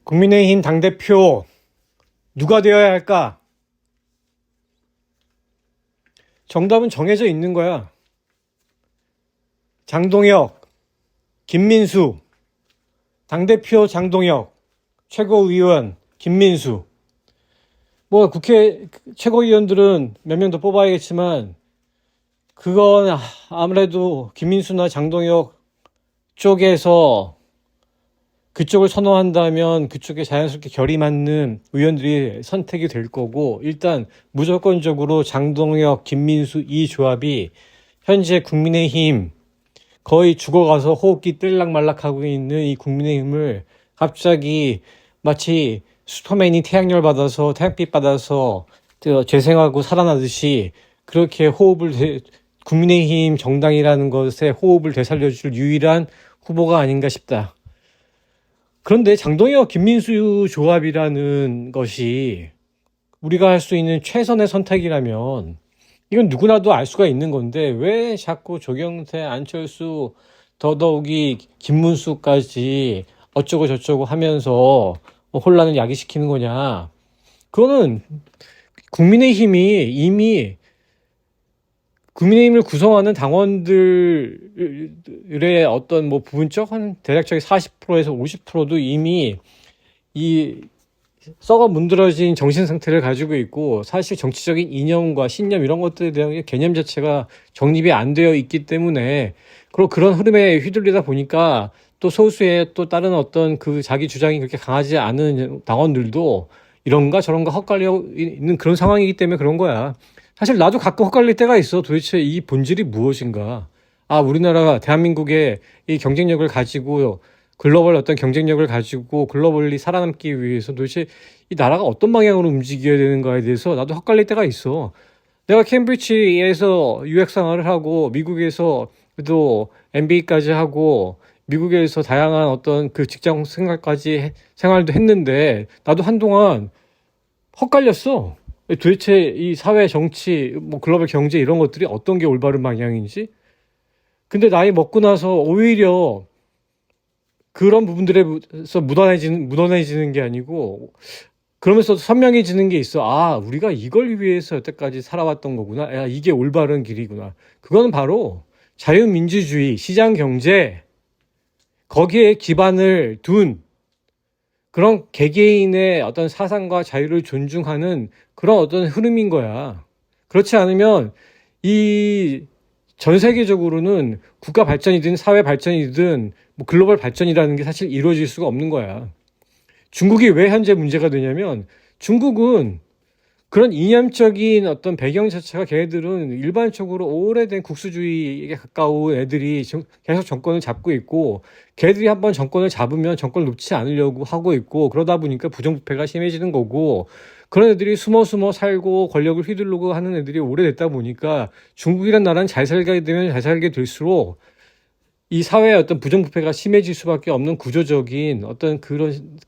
국민의힘 당대표 누가 되어야 할까? 정답은 정해져 있는 거야. 장동혁, 김민수, 당대표 장동혁, 최고위원 김민수. 뭐 국회 최고위원들은 몇 명 더 뽑아야겠지만 그건 아무래도 김민수나 장동혁 쪽에서 그쪽을 선호한다면 그쪽에 자연스럽게 결이 맞는 의원들이 선택이 될 거고, 일단 무조건적으로 장동혁, 김민수 이 조합이 현재 국민의힘 거의 죽어가서 호흡기 뜰락말락하고 있는 이 국민의힘을 갑자기 마치 슈퍼맨이 태양열 받아서 태양빛 받아서 재생하고 살아나듯이 그렇게 국민의힘 정당이라는 것에 호흡을 되살려줄 유일한 후보가 아닌가 싶다. 그런데 장동혁, 김민수 조합이라는 것이 우리가 할 수 있는 최선의 선택이라면 이건 누구나도 알 수가 있는 건데 왜 자꾸 조경태, 안철수, 더더욱이 김문수까지 어쩌고 저쩌고 하면서 혼란을 야기시키는 거냐. 그거는 이미 국민의힘을 구성하는 당원들의 어떤 부분적 한 대략적인 40%에서 50%도 이미 이 썩어 문드러진 정신 상태를 가지고 있고, 사실 정치적인 이념과 신념 이런 것들에 대한 개념 자체가 정립이 안 되어 있기 때문에, 그리고 그런 흐름에 휘둘리다 보니까 또 소수의 또 다른 어떤 자기 주장이 그렇게 강하지 않은 당원들도 이런가 저런가 헛갈려 있는 그런 상황이기 때문에 그런 거야. 사실 나도 가끔 헛갈릴 때가 있어. 도대체 이 본질이 무엇인가? 우리나라가 대한민국의 이 경쟁력을 가지고 글로벌 어떤 경쟁력을 가지고 글로벌리 살아남기 위해서 도대체 이 나라가 어떤 방향으로 움직여야 되는가에 대해서 나도 헛갈릴 때가 있어. 내가 캠브리지에서 유학 생활을 하고 미국에서 또 MBA까지 하고 미국에서 다양한 어떤 직장 생활도 했는데 나도 한동안 헛갈렸어. 도대체 이 사회, 정치, 글로벌 경제 이런 것들이 어떤 게 올바른 방향인지. 근데 나이 먹고 나서 오히려 그런 부분들에서 묻어내지는 게 아니고 그러면서 선명해지는 게 있어. 우리가 이걸 위해서 여태까지 살아왔던 거구나. 이게 올바른 길이구나. 그거는 바로 자유민주주의, 시장경제, 거기에 기반을 둔 그런 개개인의 어떤 사상과 자유를 존중하는 그런 어떤 흐름인 거야. 그렇지 않으면 이 전 세계적으로는 국가 발전이든 사회 발전이든 글로벌 발전이라는 게 사실 이루어질 수가 없는 거야. 중국이 왜 현재 문제가 되냐면 중국은 그런 이념적인 어떤 배경 자체가 걔네들은 일반적으로 오래된 국수주의에 가까운 애들이 계속 정권을 잡고 있고, 걔들이 한번 정권을 잡으면 정권을 놓지 않으려고 하고 있고, 그러다 보니까 부정부패가 심해지는 거고, 그런 애들이 숨어 살고 권력을 휘두르고 하는 애들이 오래됐다 보니까 중국이란 나라는 잘 살게 되면 잘 살게 될수록 이 사회의 어떤 부정부패가 심해질 수밖에 없는 구조적인 어떤 그런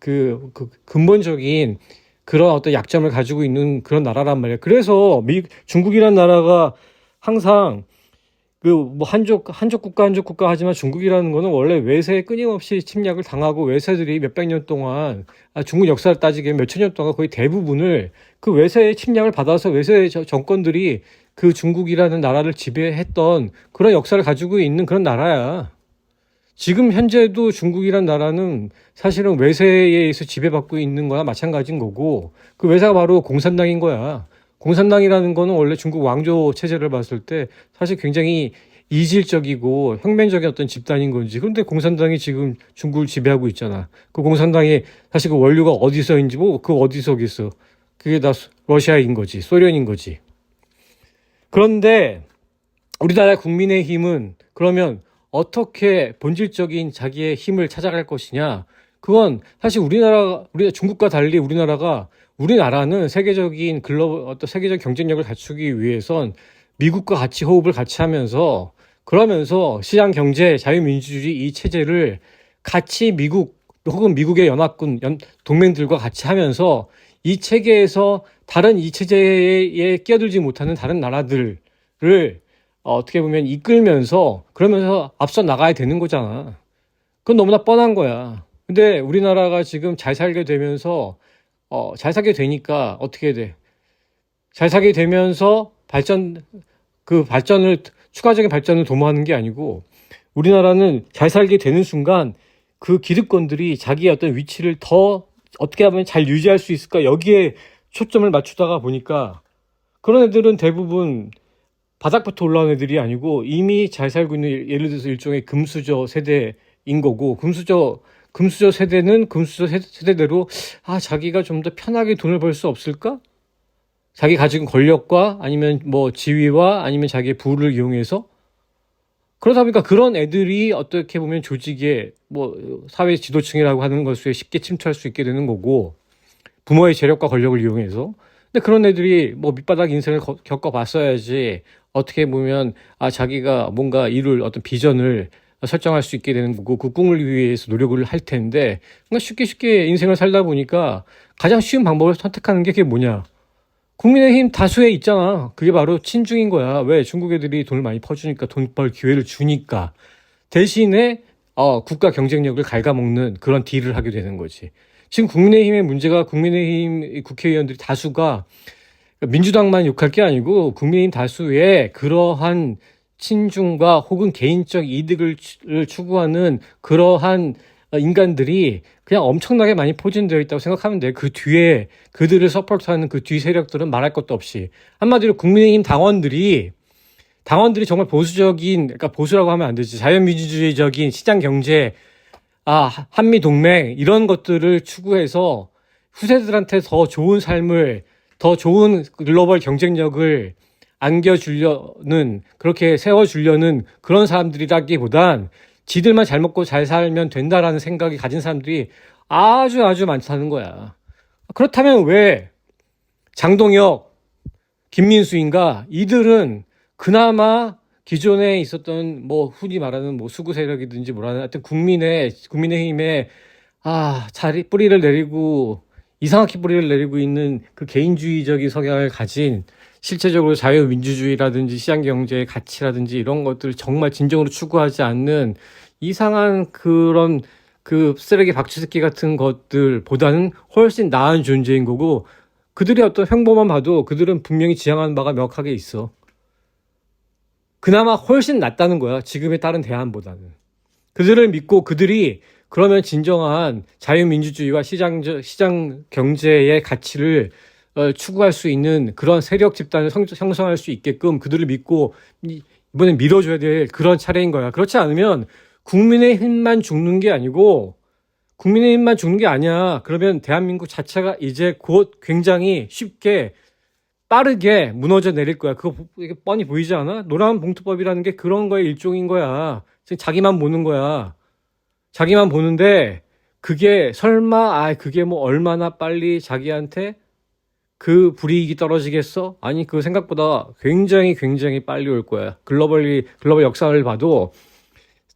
근본적인 그런 어떤 약점을 가지고 있는 그런 나라란 말이야. 그래서 중국이란 나라가 항상 한족 국가 하지만 중국이라는 거는 원래 외세에 끊임없이 침략을 당하고 외세들이 몇백 년 동안 중국 역사를 따지게 몇천 년 동안 거의 대부분을 그 외세의 침략을 받아서 외세의 정권들이 그 중국이라는 나라를 지배했던 그런 역사를 가지고 있는 그런 나라야. 지금 현재도 중국이란 나라는 사실은 외세에 의해서 지배받고 있는 거나 마찬가지인 거고, 그 외세가 바로 공산당인 거야. 공산당이라는 거는 원래 중국 왕조 체제를 봤을 때 사실 굉장히 이질적이고 혁명적인 어떤 집단인 건지, 그런데 공산당이 지금 중국을 지배하고 있잖아. 그 공산당이 사실 그 원료가 어디서인지 어디서겠어. 그게 다 러시아인 거지, 소련인 거지. 그런데 우리나라 국민의힘은 그러면 어떻게 본질적인 자기의 힘을 찾아갈 것이냐? 그건 사실 우리나라 중국과 달리 우리나라는 세계적인 세계적 경쟁력을 갖추기 위해선 미국과 같이 호흡을 같이 하면서, 그러면서 시장 경제, 자유민주주의 이 체제를 같이 미국 혹은 미국의 동맹들과 같이 하면서 이 체계에서 이 체제에 끼어들지 못하는 다른 나라들을 어떻게 보면 이끌면서 그러면서 앞서 나가야 되는 거잖아. 그건 너무나 뻔한 거야. 근데 우리나라가 지금 잘 살게 되면서 잘 살게 되니까 어떻게 돼? 잘 살게 되면서 발전을 추가적인 발전을 도모하는 게 아니고 우리나라는 잘 살게 되는 순간 그 기득권들이 자기의 어떤 위치를 더 어떻게 하면 잘 유지할 수 있을까 여기에 초점을 맞추다가 보니까 그런 애들은 대부분 바닥부터 올라온 애들이 아니고 이미 잘 살고 있는 예를 들어서 일종의 금수저 세대인 거고 금수저 세대는 세대대로 자기가 좀 더 편하게 돈을 벌 수 없을까? 자기 가진 권력과 아니면 뭐 지위와 아니면 자기의 부를 이용해서 그러다 보니까 그런 애들이 어떻게 보면 조직의 뭐 사회 지도층이라고 하는 것에 쉽게 침투할 수 있게 되는 거고 부모의 재력과 권력을 이용해서 근데 그런 애들이 뭐 밑바닥 인생을 겪어봤어야지 어떻게 보면 자기가 뭔가 이룰 어떤 비전을 설정할 수 있게 되는 거고 그 꿈을 위해서 노력을 할 텐데 그러니까 쉽게 인생을 살다 보니까 가장 쉬운 방법을 선택하는 게 그게 뭐냐 국민의힘 다수에 있잖아. 그게 바로 친중인 거야. 왜? 중국 애들이 돈을 많이 퍼주니까 돈 벌 기회를 주니까. 대신에 국가 경쟁력을 갉아먹는 그런 딜을 하게 되는 거지. 지금 국민의힘의 문제가 국민의힘 국회의원들이 다수가 민주당만 욕할 게 아니고 국민의힘 다수의 그러한 친중과 혹은 개인적 이득을 추구하는 그러한 인간들이 그냥 엄청나게 많이 포진되어 있다고 생각하면 돼. 그 뒤에 그들을 서포트하는 그 뒤 세력들은 말할 것도 없이 한마디로 국민의힘 당원들이 정말 보수적인 그러니까 보수라고 하면 안 되지 자유민주주의적인 시장 경제 한미 동맹 이런 것들을 추구해서 후세들한테 더 좋은 삶을 더 좋은 글로벌 경쟁력을 안겨주려는 그렇게 세워주려는 그런 사람들이라기보단 지들만 잘 먹고 잘 살면 된다라는 생각이 가진 사람들이 아주 많다는 거야. 그렇다면 왜 장동혁, 김민수인가 이들은 그나마 기존에 있었던 뭐 흔히 말하는 뭐 수구 세력이든지 뭐라는 하여튼 국민의힘에 뿌리를 내리고 이상하게 뿌리를 내리고 있는 그 개인주의적인 성향을 가진 실제적으로 자유민주주의라든지 시장경제의 가치라든지 이런 것들을 정말 진정으로 추구하지 않는 이상한 그런 그 쓰레기 박쥐새끼 같은 것들보다는 훨씬 나은 존재인 거고 그들의 어떤 행보만 봐도 그들은 분명히 지향하는 바가 명확하게 있어. 그나마 훨씬 낫다는 거야. 지금의 다른 대안보다는. 그들을 믿고 그들이 그러면 진정한 자유민주주의와 시장 경제의 가치를 추구할 수 있는 그런 세력 집단을 형성할 수 있게끔 그들을 믿고 이번엔 밀어줘야 될 그런 차례인 거야. 그렇지 않으면 국민의힘만 죽는 게 아니고 국민의힘만 죽는 게 아니야. 그러면 대한민국 자체가 이제 곧 굉장히 쉽게 빠르게 무너져 내릴 거야. 이게 뻔히 보이지 않아? 노란봉투법이라는 게 그런 거의 일종인 거야. 자기만 보는 거야. 자기만 보는데 그게 설마 그게 뭐 얼마나 빨리 자기한테 그 불이익이 떨어지겠어? 아니 그 생각보다 굉장히 빨리 올 거야. 글로벌 역사를 봐도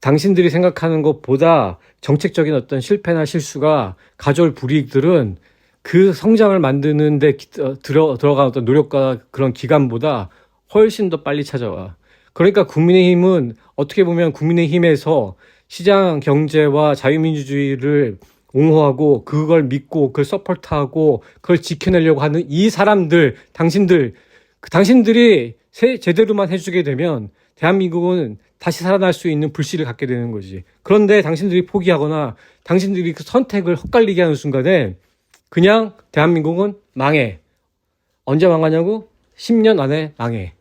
당신들이 생각하는 것보다 정책적인 어떤 실패나 실수가 가져올 불이익들은 그 성장을 만드는 데 들어간 어떤 노력과 그런 기간보다 훨씬 더 빨리 찾아와. 그러니까 국민의힘은 어떻게 보면 국민의힘에서 시장 경제와 자유민주주의를 옹호하고 그걸 믿고 그걸 서포트하고 그걸 지켜내려고 하는 이 사람들, 당신들이 제대로만 해주게 되면 대한민국은 다시 살아날 수 있는 불씨를 갖게 되는 거지. 그런데 당신들이 포기하거나 당신들이 그 선택을 헛갈리게 하는 순간에 그냥 대한민국은 망해. 언제 망하냐고? 10년 안에 망해.